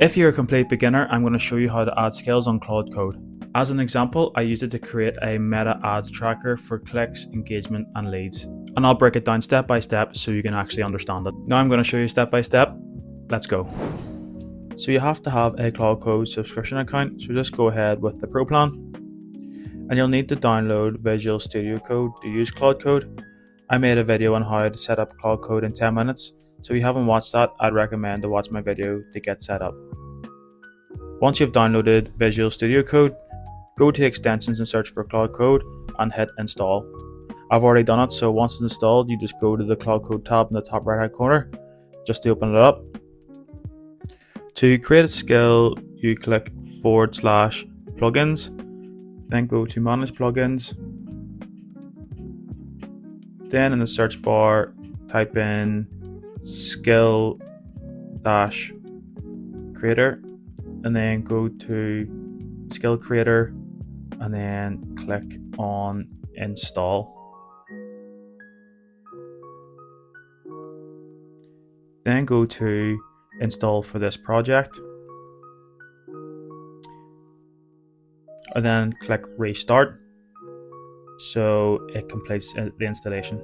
If you're a complete beginner, I'm going to show you how to add skills on Claude Code. As an example, I used it to create a meta ads tracker for clicks, engagement, and leads. And I'll break it down step by step so you can actually understand it. Now I'm going to show you step by step. Let's go. So you have to have a Claude Code subscription account, so just go ahead with the Pro plan. And you'll need to download Visual Studio Code to use Claude Code. I made a video on how to set up Claude Code in 10 minutes, so if you haven't watched that, I'd recommend to watch my video to get set up. Once you've downloaded Visual Studio Code, go to extensions and search for Claude Code and hit install. I've already done it, so once it's installed, you just go to the Claude Code tab in the top right hand corner just to open it up. To create a skill, you click /plugins, then go to manage plugins. Then in the search bar, type in skill-creator and then go to skill creator and then click on install. Then go to install for this project and then click restart so it completes the installation.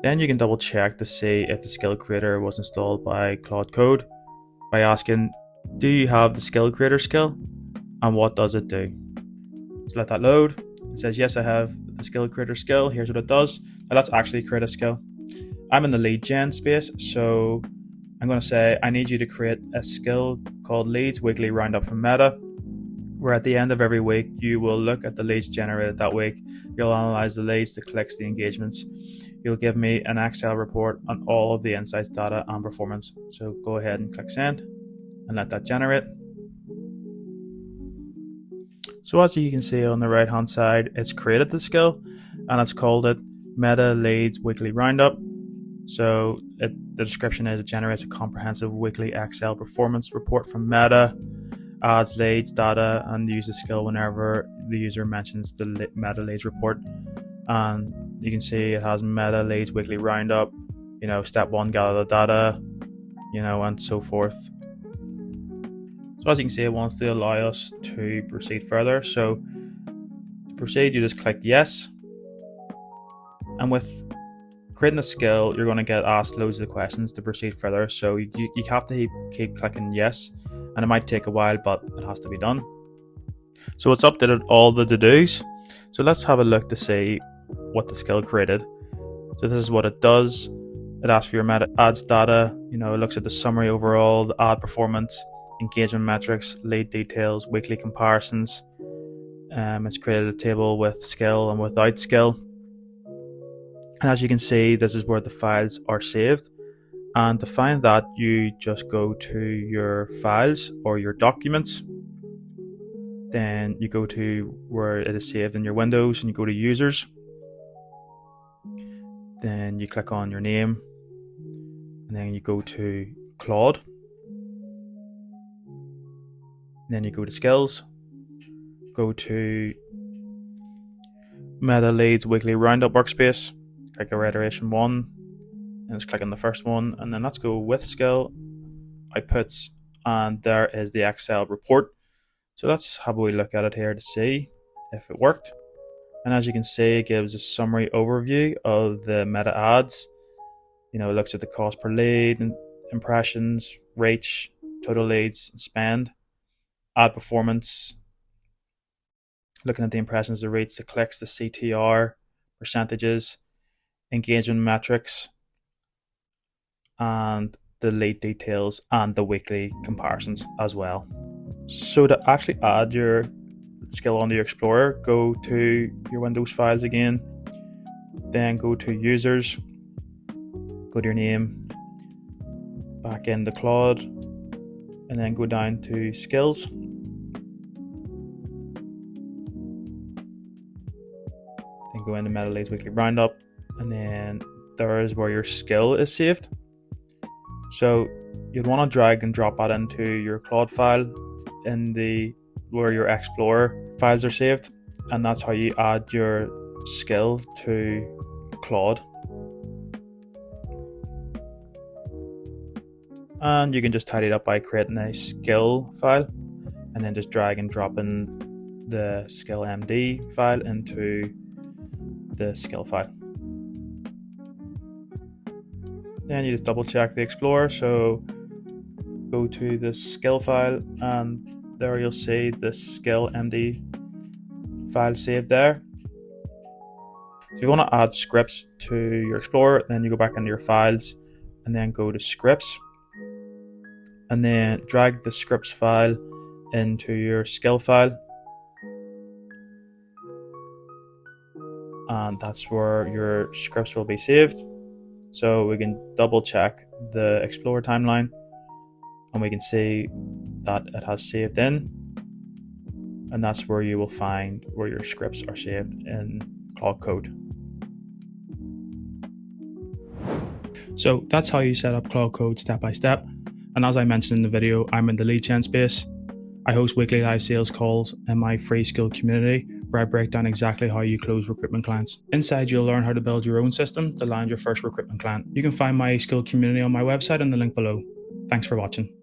Then you can double check to see if the skill creator was installed by Claude Code by asking, do you have the skill creator skill and what does it do? So let that load. It says yes, I have the skill creator skill. Here's what it does. Now let's actually create a skill. I'm in the lead gen space, so I'm going to say I need you to create a skill called Leads Weekly Roundup from Meta, where at the end of every week you will look at the leads generated that week. You'll analyze the leads, the clicks, the engagements. You'll give me an Excel report on all of the insights, data, and performance. So go ahead and click send and let that generate. So as you can see on the right hand side, it's created the skill and it's called it Meta Leads Weekly Roundup. So the description is it generates a comprehensive weekly Excel performance report from Meta, adds leads, data, and uses skill whenever the user mentions the Meta Leads report. And you can see it has Meta Leads Weekly Roundup, step 1, gather the data, and so forth. So as you can see, it wants to allow us to proceed further. So to proceed, you just click yes. And with creating a skill, you're going to get asked loads of questions to proceed further. So you have to keep clicking yes. And it might take a while, but it has to be done. So it's updated all the to-dos. So let's have a look to see what the skill created. So this is what it does. It asks for your meta ads data. It looks at the summary overall, the ad performance, engagement metrics, lead details, weekly comparisons. It's created a table with skill and without skill. And as you can see, this is where the files are saved. And to find that, you just go to your files or your documents. Then you go to where it is saved in your Windows and you go to users. Then you click on your name and then you go to Claude. And then you go to skills, go to Meta Leads Weekly Roundup workspace, click a iteration 1, and just click on the first one, and then let's go with skill, outputs, and there is the Excel report. So let's have a wee look at it here to see if it worked. And as you can see, it gives a summary overview of the meta ads. It looks at the cost per lead, impressions, reach, total leads, spend, ad performance, looking at the impressions, the reach, the clicks, the CTR, percentages, engagement metrics, and the lead details and the weekly comparisons as well. So to actually add your skill onto your Explorer, go to your Windows files again, then go to users, go to your name, back into Claude, and then go down to skills. Then go into Meta Leads Weekly Roundup, and then there is where your skill is saved. So you'd want to drag and drop that into your Claude file in where your Explorer files are saved, and that's how you add your skill to Claude. And you can just tidy it up by creating a skill file and then just drag and drop in the skill MD file into the skill file. Then you just double check the Explorer. So go to the skill file and there you'll see the skill MD file saved there. So if you want to add scripts to your Explorer, then you go back into your files and then go to scripts and then drag the scripts file into your skill file, and that's where your scripts will be saved. So we can double check the Explorer timeline and we can see that it has saved in, and that's where you will find where your scripts are saved in Claude Code. So that's how you set up Claude Code step by step. And as I mentioned in the video, I'm in the lead gen space. I host weekly live sales calls in my free skill community where I break down exactly how you close recruitment clients. Inside, you'll learn how to build your own system to land your first recruitment client. You can find my skill community on my website in the link below. Thanks for watching.